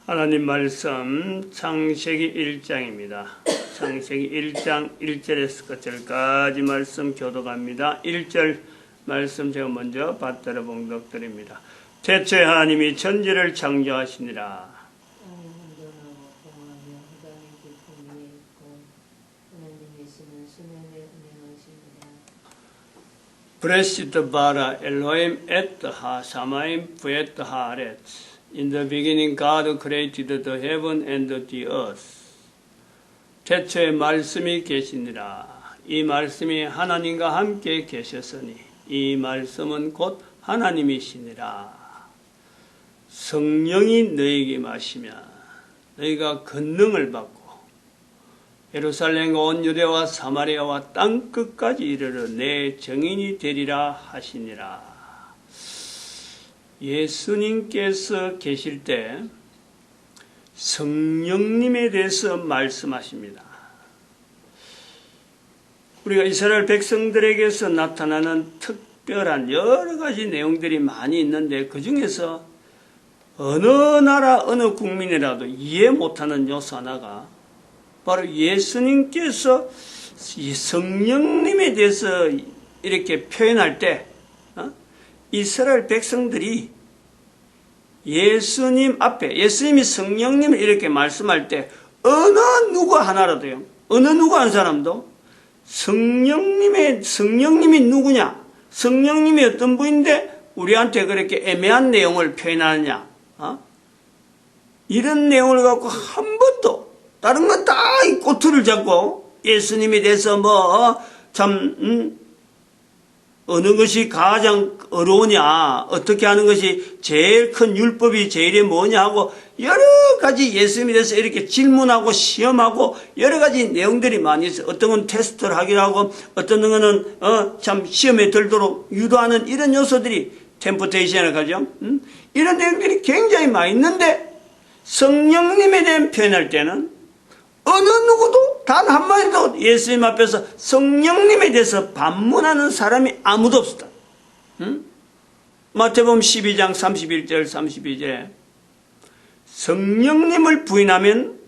하나님 말씀 창세기 1장입니다. 창세기 1장 1절에서 끝절까지 말씀 교독합니다. 1절 말씀 제가 먼저 받들어 봉독드립니다. 태초에 하나님이 천지를 창조하시니라. 브레시드 바라 엘로임 에트 하 사마임 부에트 하렛. In the beginning God created the heaven and the earth. 태초에 말씀이 계시니라. 이 말씀이 하나님과 함께 계셨으니 이 말씀은 곧 하나님이시니라. 성령이 너희에게 마시면 너희가 권능을 받고 예루살렘과 온 유대와 사마리아와 땅끝까지 이르러 내 증인이 되리라 하시니라. 예수님께서 계실 때 성령님에 대해서 말씀하십니다. 우리가 이스라엘 백성들에게서 나타나는 특별한 여러 가지 내용들이 많이 있는데 그 중에서 어느 나라 어느 국민이라도 이해 못하는 요소 하나가 바로 예수님께서 성령님에 대해서 이렇게 표현할 때 이스라엘 백성들이 예수님 앞에 예수님이 성령님을 이렇게 말씀할 때 어느 누구 하나라도요, 어느 누구 한 사람도 성령님이 누구냐, 성령님이 어떤 분인데 우리한테 그렇게 애매한 내용을 표현하느냐, 이런 내용을 갖고 한 번도 다른 건 다 이 꼬투리를 잡고 예수님에 대해서 어느 것이 가장 어려우냐, 어떻게 하는 것이 제일 큰 율법이 제일이 뭐냐 하고 여러 가지 예수님에 대해서 이렇게 질문하고 시험하고 여러 가지 내용들이 많이 있어요. 어떤 건 테스트를 하기도 하고 어떤 거는 참 시험에 들도록 유도하는 이런 요소들이 템포테이션을 가죠. 이런 내용들이 굉장히 많이 있는데 성령님에 대한 표현할 때는 어느 누구도 단 한마디도 예수님 앞에서 성령님에 대해서 반문하는 사람이 아무도 없었다. 마태복음 12장 31절 32절에 성령님을 부인하면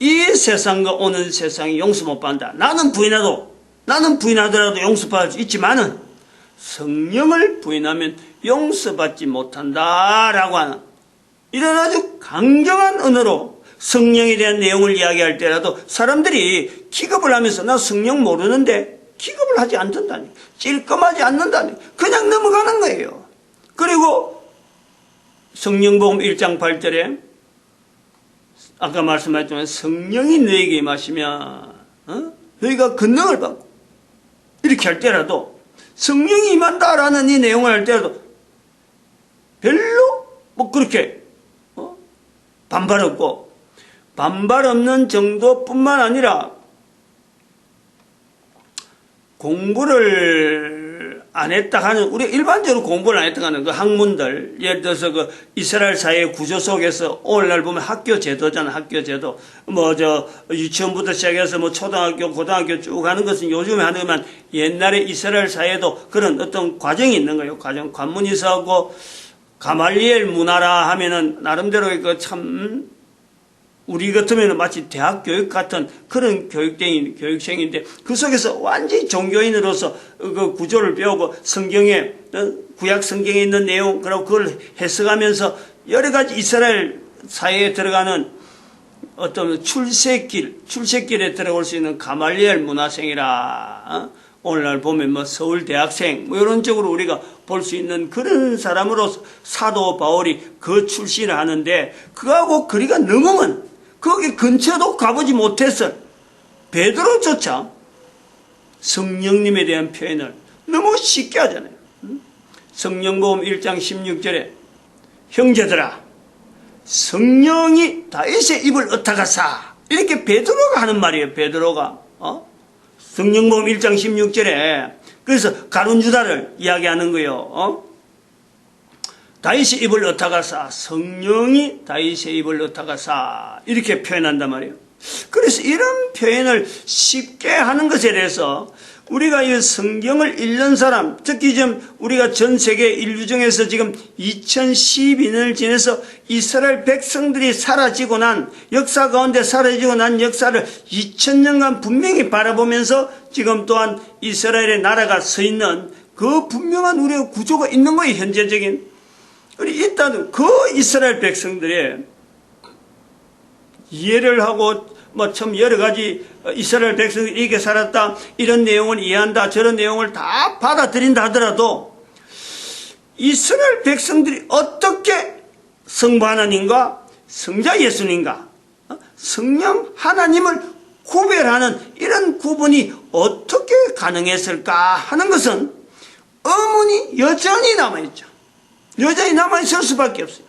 이 세상과 오는 세상이 용서 못 받는다. 나는 부인하더라도 용서받을 수 있지만은 성령을 부인하면 용서받지 못한다라고 하는 이런 아주 강경한 언어로 성령에 대한 내용을 이야기할 때라도 사람들이 기겁을 하면서 나 성령 모르는데 기겁을 하지 않는다니, 찔끔하지 않는다니, 그냥 넘어가는 거예요. 그리고 성령복음 1장 8절에 아까 말씀하셨지만 성령이 너에게 임하시면 너희가 권능을 받고 이렇게 할 때라도 성령이 임한다라는 이 내용을 할 때라도 별로 그렇게 반발 없고 반발 없는 정도뿐만 아니라 공부를 안 했다 하는, 우리 일반적으로 공부를 안 했다 하는 그 학문들, 예를 들어서 그 이스라엘 사회의 구조 속에서 오늘날 보면 학교 제도잖아, 학교 제도. 유치원부터 시작해서 초등학교, 고등학교 쭉 하는 것은 요즘에 하는 것만 옛날에 이스라엘 사회에도 그런 어떤 과정이 있는 거예요. 관문이 있어하고 가말리엘 문화라 하면은 나름대로 우리 같으면 마치 대학 교육 같은 그런 교육생인데 그 속에서 완전히 종교인으로서 그 구조를 배우고 성경에, 구약 성경에 있는 내용, 그리고 그걸 해석하면서 여러 가지 이스라엘 사회에 들어가는 어떤 출세길에 들어올 수 있는 가말리엘 문화생이라, 오늘날 보면 서울 대학생, 이런 쪽으로 우리가 볼 수 있는 그런 사람으로서 사도 바울이 그 출신을 하는데 그하고 거리가 너무 먼, 거기 근처도 가보지 못했어. 베드로조차 성령님에 대한 표현을 너무 쉽게 하잖아요. 성령복음 1장 16절에 형제들아 성령이 다윗의 입을 어타가사, 이렇게 베드로가 하는 말이에요. 베드로가 성령복음 1장 16절에 그래서 가룟 유다를 이야기하는 거예요. 다윗의 입을 어타가사, 성령이 다윗의 입을 어타가사, 이렇게 표현한단 말이에요. 그래서 이런 표현을 쉽게 하는 것에 대해서 우리가 이 성경을 읽는 사람, 특히 지금 우리가 전 세계 인류 중에서 지금 2012년을 지내서 이스라엘 백성들이 사라지고 난, 역사 가운데 사라지고 난 역사를 2000년간 분명히 바라보면서 지금 또한 이스라엘의 나라가 서 있는 그 분명한 우리의 구조가 있는 거예요, 현재적인. 일단 그 이스라엘 백성들의 이해를 하고 참 여러 가지 이스라엘 백성들이 이렇게 살았다, 이런 내용을 이해한다, 저런 내용을 다 받아들인다 하더라도 이스라엘 백성들이 어떻게 성부 하나님과 성자 예수님과 성령 하나님을 구별하는 이런 구분이 어떻게 가능했을까 하는 것은 의문이 여전히 남아있죠. 여전히 남아있을 수밖에 없어요.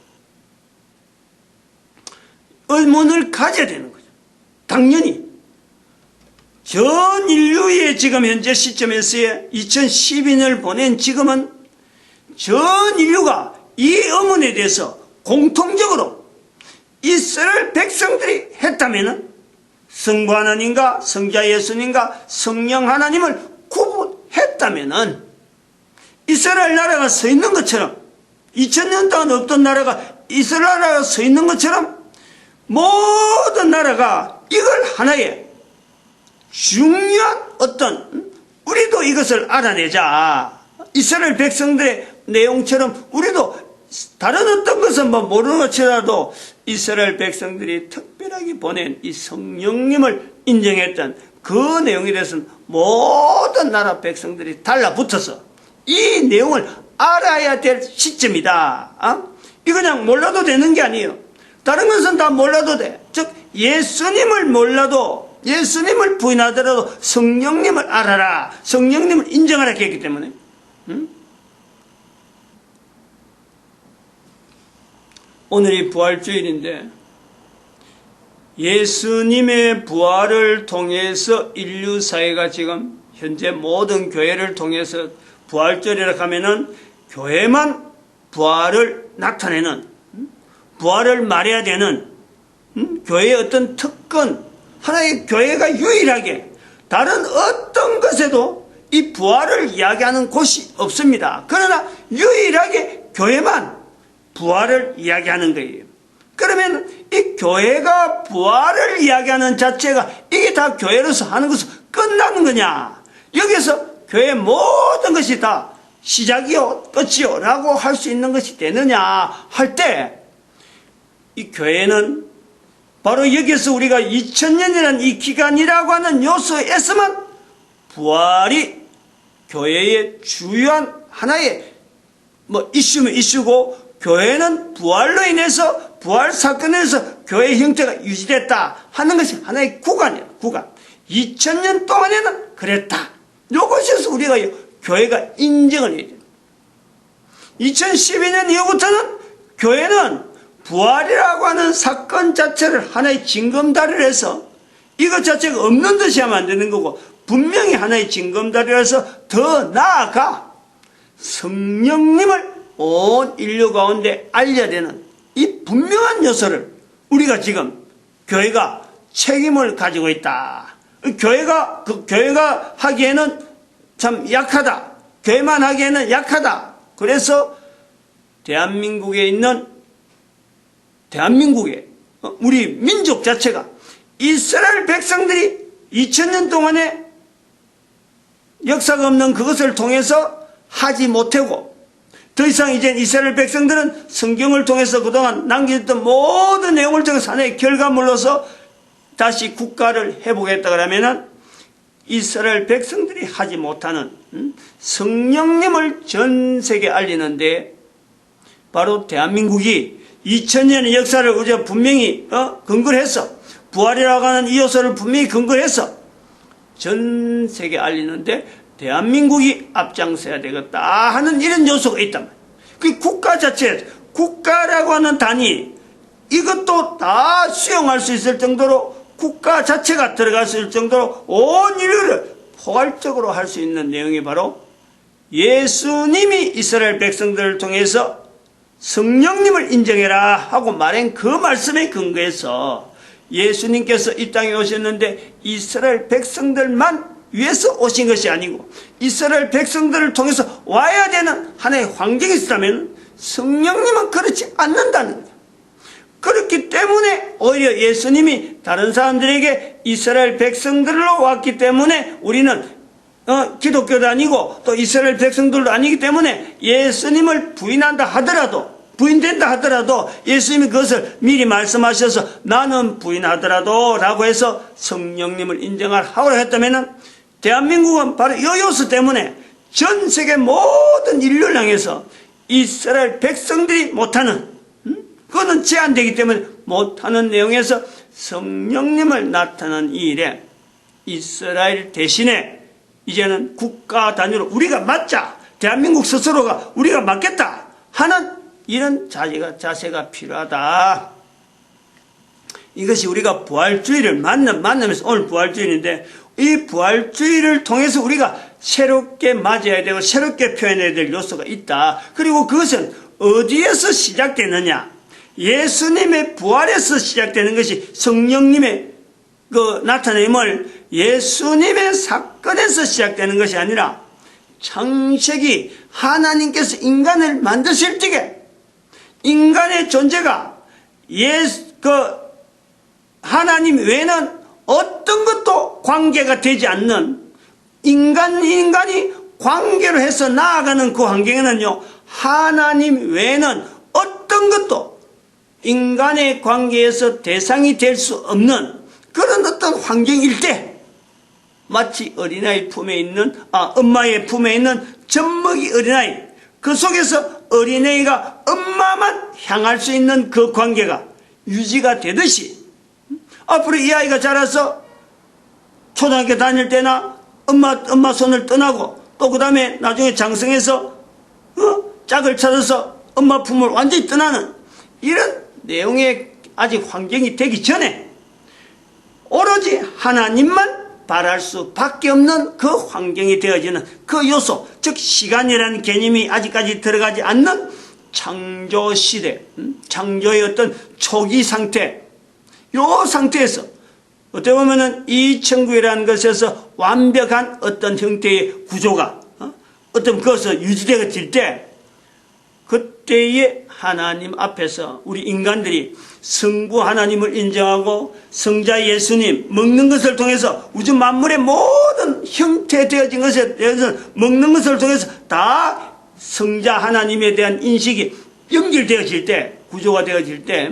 의문을 가져야 되는 거죠. 당연히 전 인류의 지금 현재 시점에서의 2012년을 보낸 지금은 전 인류가 이 의문에 대해서 공통적으로 이스라엘 백성들이 했다면 성부 하나님과 성자 예수님과 성령 하나님을 구분했다면 이스라엘 나라가 서 있는 것처럼 2000년 동안 없던 나라가 이스라엘 나라가 서 있는 것처럼 모든 나라가 이걸 하나의 중요한 어떤, 우리도 이것을 알아내자. 이스라엘 백성들의 내용처럼 우리도 다른 어떤 것은 모르는 것이라도 이스라엘 백성들이 특별하게 보낸 이 성령님을 인정했던 그 내용에 대해서는 모든 나라 백성들이 달라붙어서 이 내용을 알아야 될 시점이다. 이거 그냥 몰라도 되는 게 아니에요. 다른 것은 다 몰라도 돼. 즉 예수님을 몰라도, 예수님을 부인하더라도 성령님을 알아라, 성령님을 인정하라 했기 때문에. 오늘이 부활주일인데 예수님의 부활을 통해서 인류 사회가 지금 현재 모든 교회를 통해서 부활절이라 하면은 교회만 부활을 나타내는, 부활을 말해야 되는 교회의 어떤 특권, 하나의 교회가 유일하게 다른 어떤 것에도 이 부활을 이야기하는 곳이 없습니다. 그러나 유일하게 교회만 부활을 이야기하는 거예요. 그러면 이 교회가 부활을 이야기하는 자체가 이게 다 교회로서 하는 것은 끝나는 거냐? 여기서 교회의 모든 것이 다 시작이요 끝이요 라고 할 수 있는 것이 되느냐 할 때 이 교회는 바로 여기서 우리가 2000년이라는 이 기간이라고 하는 요소에서만 부활이 교회의 주요한 하나의 이슈면 이슈고, 교회는 부활로 인해서 부활 사건에서 교회의 형태가 유지됐다 하는 것이 하나의 구간이에요. 구간. 2000년 동안에는 그랬다. 이것에서 우리가 교회가 인정을 해야 돼요. 2012년 이후부터는 교회는 부활이라고 하는 사건 자체를 하나의 징검다리를 해서 이것 자체가 없는 듯이 하면 안 되는 거고, 분명히 하나의 징검다리를 해서 더 나아가 성령님을 온 인류 가운데 알려야 되는 이 분명한 요소를 우리가 지금 교회가 책임을 가지고 있다. 교회가 하기에는 참 약하다. 교회만 하기에는 약하다. 그래서 대한민국에 우리 민족 자체가 이스라엘 백성들이 2000년 동안에 역사가 없는 그것을 통해서 하지 못하고, 더 이상 이제 이스라엘 백성들은 성경을 통해서 그동안 남겨졌던 모든 내용을 통해서 하나의 결과물로서 다시 국가를 회복했다 그러면은 이스라엘 백성들이 하지 못하는 성령님을 전 세계에 알리는데, 바로 대한민국이 2000년의 역사를 우리가 분명히 근거를 해서 부활이라고 하는 이 요소를 분명히 근거를 해서 전 세계에 알리는데 대한민국이 앞장서야 되겠다 하는 이런 요소가 있단 말이에요. 그 국가 자체, 국가라고 하는 단위, 이것도 다 수용할 수 있을 정도로, 국가 자체가 들어갈 수 있을 정도로 온 인류를 포괄적으로 할 수 있는 내용이 바로 예수님이 이스라엘 백성들을 통해서 성령님을 인정해라 하고 말한 그 말씀에 근거해서 예수님께서 이 땅에 오셨는데 이스라엘 백성들만 위해서 오신 것이 아니고 이스라엘 백성들을 통해서 와야 되는 하나의 환경이 있다면 성령님은 그렇지 않는다는 거예요. 그렇기 때문에 오히려 예수님이 다른 사람들에게 이스라엘 백성들로 왔기 때문에 우리는 기독교도 아니고 또 이스라엘 백성들도 아니기 때문에 예수님을 부인된다 하더라도 예수님이 그것을 미리 말씀하셔서 나는 부인하더라도 라고 해서 성령님을 인정하라고 했다면 대한민국은 바로 이 요소 때문에 전 세계 모든 인류를 향해서 이스라엘 백성들이 못하는, 그거는 제한되기 때문에 못하는 내용에서 성령님을 나타내는 이 일에 이스라엘 대신에 이제는 국가 단위로 우리가 맡자, 대한민국 스스로가 우리가 맡겠다 하는 이런 자세가 필요하다. 이것이 우리가 부활주의를 만나면서 오늘 부활주의인데 이 부활주의를 통해서 우리가 새롭게 맞아야 되고 새롭게 표현해야 될 요소가 있다. 그리고 그것은 어디에서 시작되느냐? 예수님의 부활에서 시작되는 것이 성령님의 그 나타냄을 예수님의 사건에서 시작되는 것이 아니라 창세기 하나님께서 인간을 만드실 적에 인간의 존재가 하나님 외에는 어떤 것도 관계가 되지 않는 인간이 관계로 해서 나아가는 그 환경에는요, 하나님 외에는 어떤 것도 인간의 관계에서 대상이 될 수 없는 그런 어떤 환경일 때 마치 어린아이 품에 있는 엄마의 품에 있는 젖먹이 어린아이, 그 속에서 어린아이가 엄마만 향할 수 있는 그 관계가 유지가 되듯이 앞으로 이 아이가 자라서 초등학교 다닐 때나 엄마 손을 떠나고 또 그 다음에 나중에 장성해서 짝을 찾아서 엄마 품을 완전히 떠나는 이런 내용의 아직 환경이 되기 전에 오로지 하나님만 바랄 수밖에 없는 그 환경이 되어지는 그 요소, 즉 시간이라는 개념이 아직까지 들어가지 않는 창조시대, 창조의 어떤 초기 상태, 요 상태에서 어떻게 보면은 이 천국이라는 것에서 완벽한 어떤 형태의 구조가 어떤 것에서 유지되어질 때 그때의 하나님 앞에서 우리 인간들이 성부 하나님을 인정하고 성자 예수님 먹는 것을 통해서 우주 만물의 모든 형태되어진 것에 대해서 먹는 것을 통해서 다 성자 하나님에 대한 인식이 연결되어질 때, 구조가 되어질 때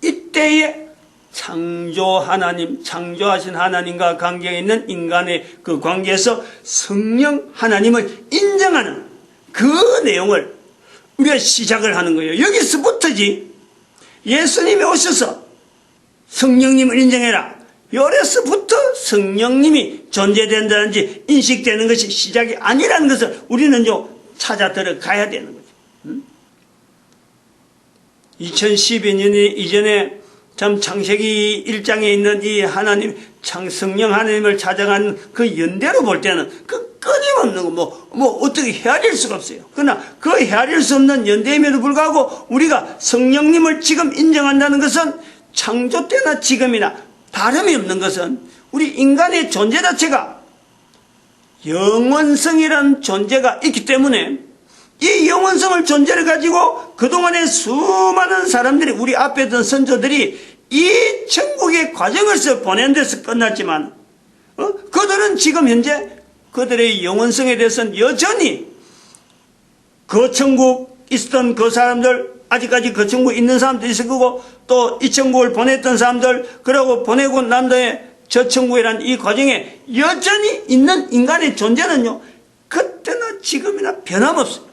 이때에 창조하신 하나님과 관계에 있는 인간의 그 관계에서 성령 하나님을 인정하는 그 내용을 우리가 시작을 하는 거예요. 여기서부터지 예수님이 오셔서 성령님을 인정해라. 여기서부터 성령님이 존재된다든지 인식되는 것이 시작이 아니라는 것을 우리는요 찾아 들어가야 되는 거죠. 2012년 이전에 참 창세기 1장에 있는 이 하나님, 성령 하나님을 찾아가는 그 연대로 볼 때는 그 끊임없는 거 어떻게 헤아릴 수가 없어요. 그러나 그 헤아릴 수 없는 연대임에도 불구하고 우리가 성령님을 지금 인정한다는 것은 창조 때나 지금이나 다름이 없는 것은 우리 인간의 존재 자체가 영원성이라는 존재가 있기 때문에 이 영원성을 존재를 가지고 그동안에 수많은 사람들이 우리 앞에 있던 선조들이 이 천국의 과정을 보낸 데서 끝났지만 그들은 지금 현재 그들의 영원성에 대해서는 여전히 그 천국 있었던 그 사람들, 아직까지 그 천국에 있는 사람들이 있을 거고 또 이 천국을 보냈던 사람들, 그러고 보내고 난 다음에 저 천국이라는 이 과정에 여전히 있는 인간의 존재는요 그때나 지금이나 변함없어요.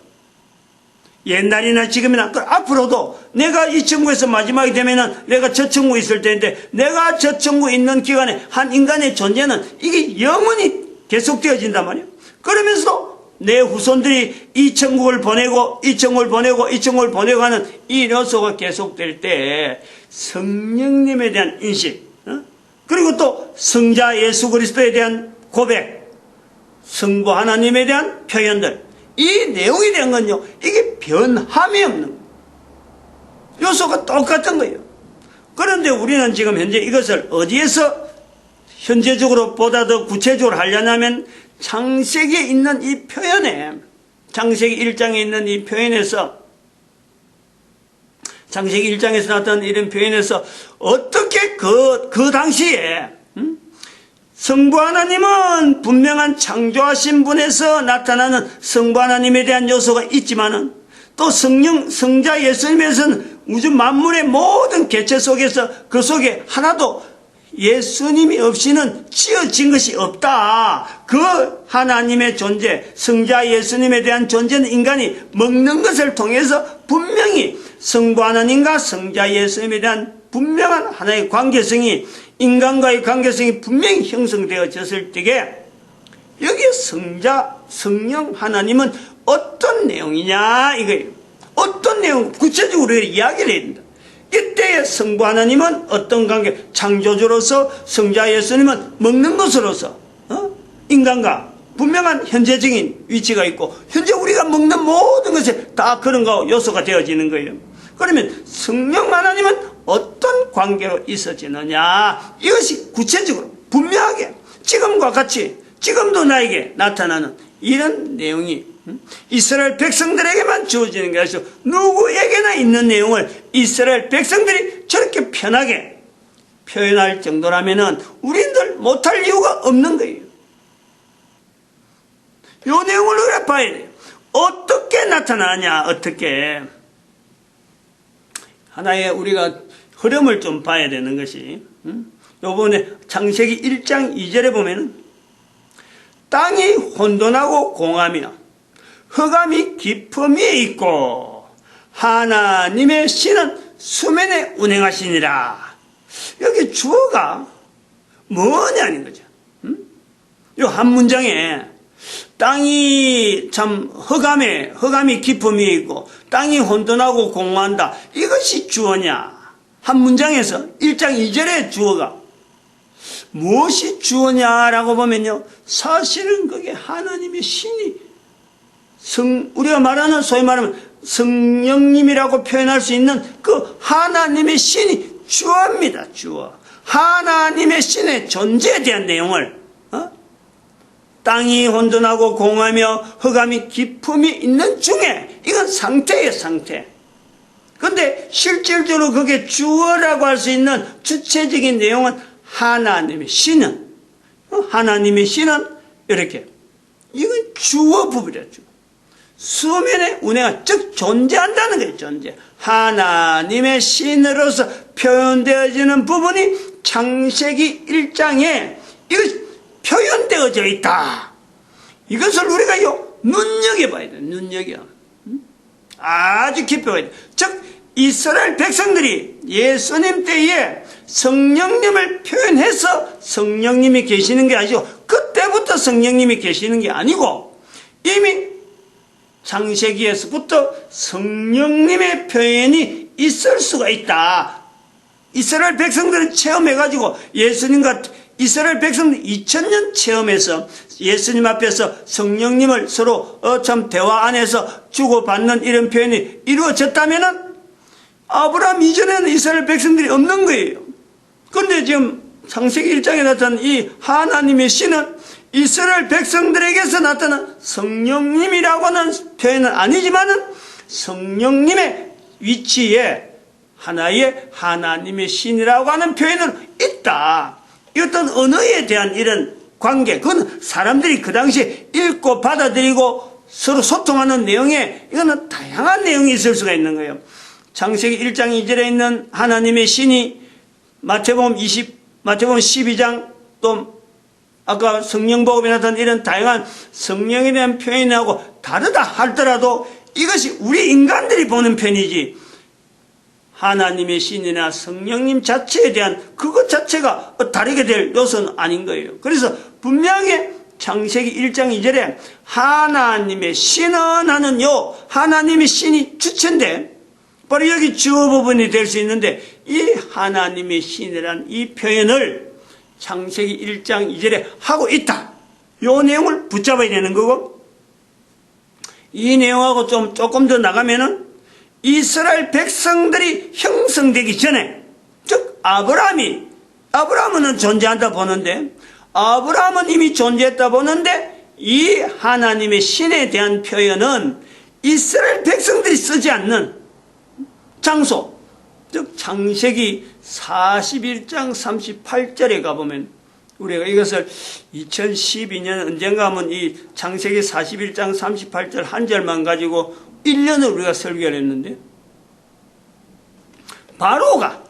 옛날이나 지금이나 앞으로도 내가 이 천국에서 마지막이 되면은 내가 저 천국에 있을 때인데 내가 저 천국에 있는 기간에 한 인간의 존재는 이게 영원히 계속되어진단 말이에요. 그러면서도 내 후손들이 이 천국을 보내고 이 천국을 보내고 이 천국을 보내고 하는 이 요소가 계속될 때 성령님에 대한 인식, 그리고 또 성자 예수 그리스도에 대한 고백, 성부 하나님에 대한 표현들, 이 내용에 대한 건요 이게 변함이 없는 거예요. 요소가 똑같은 거예요. 그런데 우리는 지금 현재 이것을 어디에서 현재적으로 보다 더 구체적으로 하려면 창세기에 있는 이 표현에, 창세기 1장에 있는 이 표현에서, 창세기 1장에서 나타난 이런 표현에서 어떻게 그 당시에 성부 하나님은 분명한 창조하신 분에서 나타나는 성부 하나님에 대한 요소가 있지만은 또 성자 예수님에서는 우주 만물의 모든 개체 속에서 그 속에 하나도 예수님이 없이는 지어진 것이 없다. 그 하나님의 존재, 성자 예수님에 대한 존재는 인간이 먹는 것을 통해서 분명히 성부 하나님과 성자 예수님에 대한 분명한 하나의 관계성이, 인간과의 관계성이 분명히 형성되어졌을 때에 여기에 성령 하나님은 어떤 내용이냐 이거예요. 어떤 내용 구체적으로 이야기를 해야 된다. 이때의 성부 하나님은 어떤 관계, 창조주로서, 성자 예수님은 먹는 것으로서 인간과 분명한 현재적인 위치가 있고 현재 우리가 먹는 모든 것에 다 그런 거 요소가 되어지는 거예요. 그러면 성령 하나님은 어떤 관계로 있어지느냐, 이것이 구체적으로 분명하게 지금과 같이 지금도 나에게 나타나는 이런 내용이 이스라엘 백성들에게만 주어지는 게 아니라 누구에게나 있는 내용을 이스라엘 백성들이 저렇게 편하게 표현할 정도라면은 우리들 못할 이유가 없는 거예요. 이 내용을 우리가 봐야 돼요. 어떻게 나타나냐, 어떻게. 하나의 우리가 흐름을 좀 봐야 되는 것이, 요번에 창세기 1장 2절에 보면은 땅이 혼돈하고 공하며 흑암이 깊음 위에 있고 하나님의 신은 수면에 운행하시니라. 여기 주어가 뭐냐는 거죠. 요 한 문장에 땅이 참 흑암이 깊음 위에 있고 땅이 혼돈하고 공허한다. 이것이 주어냐. 한 문장에서 1장 2절의 주어가 무엇이 주어냐라고 보면요, 사실은 그게 하나님의 신이 우리가 말하는 소위 말하면 성령님이라고 표현할 수 있는 그 하나님의 신이 주어입니다. 주어. 하나님의 신의 존재에 대한 내용을 땅이 혼돈하고 공하며 흑암이 깊음이 있는 중에, 이건 상태예요, 상태. 근데 실질적으로 그게 주어라고 할 수 있는 주체적인 내용은 하나님의 신은 이렇게, 이건 주어 부분이죠. 수면에 운행한, 즉 존재한다는 거예요. 존재. 하나님의 신으로서 표현되어지는 부분이 창세기 1장에 이것이 표현되어져 있다. 이것을 우리가요 눈여겨봐야 돼. 눈여겨. 아주 깊이 봐야 돼. 즉 이스라엘 백성들이 예수님 때에 성령님을 표현해서 성령님이 계시는 게 아니고 그때부터 성령님이 계시는 게 아니고 이미 창세기에서부터 성령님의 표현이 있을 수가 있다. 이스라엘 백성들은 체험해가지고 예수님과 이스라엘 백성들 2000년 체험해서 예수님 앞에서 성령님을 서로 참 대화 안에서 주고받는 이런 표현이 이루어졌다면은 아브라함 이전에는 이스라엘 백성들이 없는 거예요. 그런데 지금 창세기 1장에 나타난 이 하나님의 신은 이스라엘 백성들에게서 나타난 성령님이라고 하는 표현은 아니지만은 성령님의 위치에 하나의 하나님의 신이라고 하는 표현은 있다. 이 어떤 언어에 대한 이런 관계, 그건 사람들이 그 당시에 읽고 받아들이고 서로 소통하는 내용에 이거는 다양한 내용이 있을 수가 있는 거예요. 창세기 1장 2절에 있는 하나님의 신이 마태복음 12장 또 아까 성령복음에 나타난 이런 다양한 성령에 대한 표현하고 다르다 할더라도 이것이 우리 인간들이 보는 편이지 하나님의 신이나 성령님 자체에 대한 그것 자체가 다르게 될 요소는 아닌 거예요. 그래서 분명히 창세기 1장 2절에 하나님의 신은 하는 요 하나님의 신이 주체인데 바로 여기 주어 부분이 될 수 있는데 이 하나님의 신이라는 이 표현을 창세기 1장 2절에 하고 있다. 요 내용을 붙잡아야 되는 거고 이 내용하고 조금 더 나가면은 이스라엘 백성들이 형성되기 전에 즉 아브라함이 아브라함은 존재한다 보는데, 아브라함은 이미 존재했다 보는데, 이 하나님의 신에 대한 표현은 이스라엘 백성들이 쓰지 않는 장소, 즉 창세기 41장 38절에 가보면 우리가 이것을 2012년 언젠가 하면 이 창세기 41장 38절 한 절만 가지고 1년을 우리가 설교를 했는데, 바로가,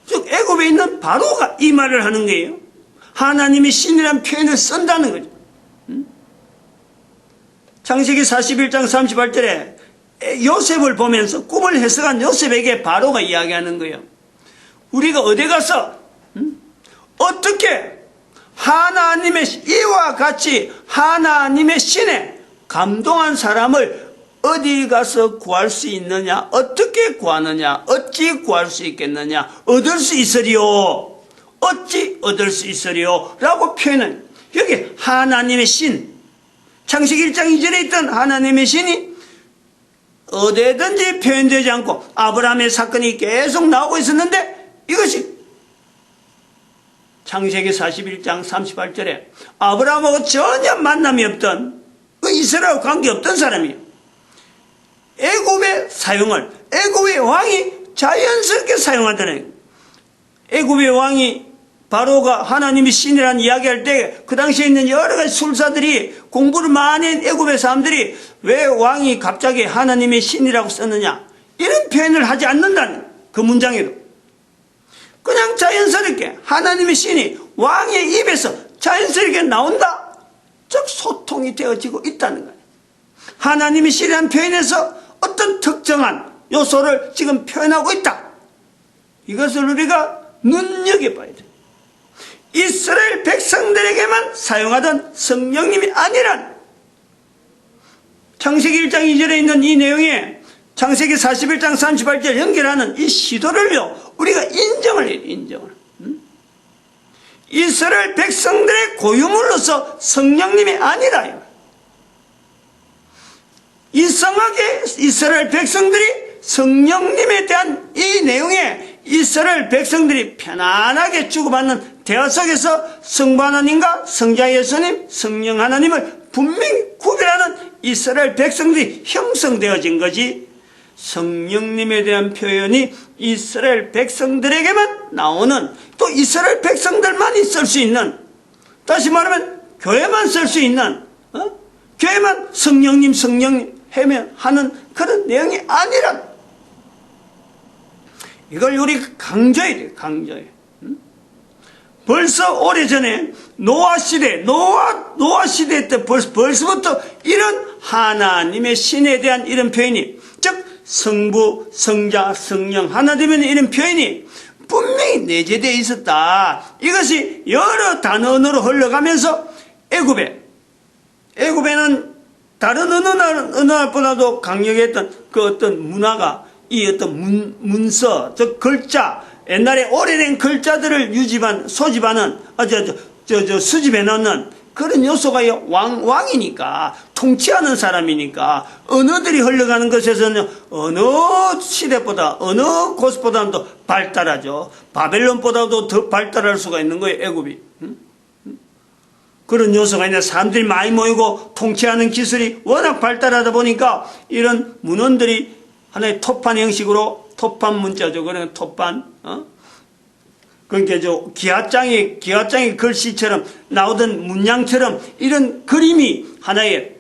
즉 애굽에 있는 바로가 이 말을 하는 거예요. 하나님이 신이라는 표현을 쓴다는 거죠. 창세기 41장 38절에 요셉을 보면서 꿈을 해석한 요셉에게 바로가 이야기하는 거예요. 우리가 어디 가서 어떻게 하나님의 이와 같이 하나님의 신에 감동한 사람을 어디 가서 구할 수 있느냐, 어떻게 구하느냐, 어찌 구할 수 있겠느냐, 얻을 수 있으리요, 어찌 얻을 수 있으리요 라고 표현은, 여기 하나님의 신, 창세기 1장 2절에 있던 하나님의 신이 어디든지 표현되지 않고 아브라함의 사건이 계속 나오고 있었는데, 이것이 창세기 41장 38절에 아브라함하고 전혀 만남이 없던, 이스라엘과 관계없던 사람이에요. 애굽의 사용을, 애굽의 왕이 자연스럽게 사용하더니, 애굽의 왕이 바로가 하나님이 신이라는 이야기할 때 그 당시에 있는 여러 가지 술사들이, 공부를 많이 한 애굽의 사람들이 왜 왕이 갑자기 하나님의 신이라고 썼느냐, 이런 표현을 하지 않는다는, 그 문장에도 그냥 자연스럽게 하나님의 신이 왕의 입에서 자연스럽게 나온다, 즉 소통이 되어지고 있다는 거예요. 하나님의 신이라는 표현에서 어떤 특정한 요소를 지금 표현하고 있다, 이것을 우리가 눈여겨봐야 돼요. 이스라엘 백성들에게만 사용하던 성령님이 아니란, 창세기 1장 2절에 있는 이 내용에 창세기 41장 38절 연결하는 이 시도를요, 우리가 인정을 해야 돼요. 인정을. 이스라엘 백성들의 고유물로서 성령님이 아니라요. 이상하게 이스라엘 백성들이 성령님에 대한 이 내용에 이스라엘 백성들이 편안하게 주고받는 대화 속에서 성부 하나님과 성자 예수님, 성령 하나님을 분명히 구별하는 이스라엘 백성들이 형성되어진 거지, 성령님에 대한 표현이 이스라엘 백성들에게만 나오는, 또 이스라엘 백성들만이 쓸 수 있는, 다시 말하면 교회만 쓸 수 있는, 교회만 성령님 하는 그런 내용이 아니라, 이걸 우리 강조해야 돼요. 강조해. 벌써 오래전에 노아 시대 때 벌써부터 이런 하나님의 신에 대한 이런 표현이, 즉 성부, 성자, 성령 하나 되면 이런 표현이 분명히 내재되어 있었다. 이것이 여러 단어로 흘러가면서 애굽에는 다른 어느 나라보다도 강력했던 그 어떤 문화가, 이 어떤 문서, 즉 글자, 옛날에 오래된 글자들을 소집하는, 수집해 놓는 그런 요소가 왕이니까, 통치하는 사람이니까, 언어들이 흘러가는 것에서는 어느 시대보다, 어느 곳보다는 더 발달하죠. 바벨론보다도 더 발달할 수가 있는 거예요, 애굽이. 그런 요소가 있는데, 사람들이 많이 모이고 통치하는 기술이 워낙 발달하다 보니까 이런 문헌들이 하나의 토판 형식으로, 토판 문자죠. 그러니까 토판, 그러니까 기와장의 글씨처럼 나오던 문양처럼 이런 그림이 하나의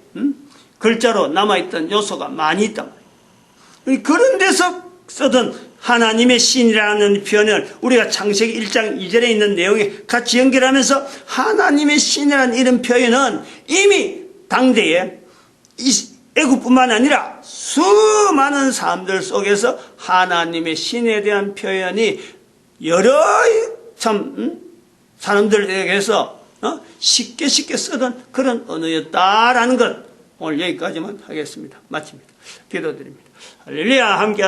글자로 남아있던 요소가 많이 있단 말이에요. 그런 데서 쓰던 하나님의 신이라는 표현을 우리가 창세기 1장 2절에 있는 내용에 같이 연결하면서, 하나님의 신이라는 이런 표현은 이미 당대에 애굽뿐만 아니라 수많은 사람들 속에서 하나님의 신에 대한 표현이 여러 사람들에게서 쉽게 쓰던 그런 언어였다라는 것, 오늘 여기까지만 하겠습니다. 마칩니다. 기도드립니다. 할렐루야. 함께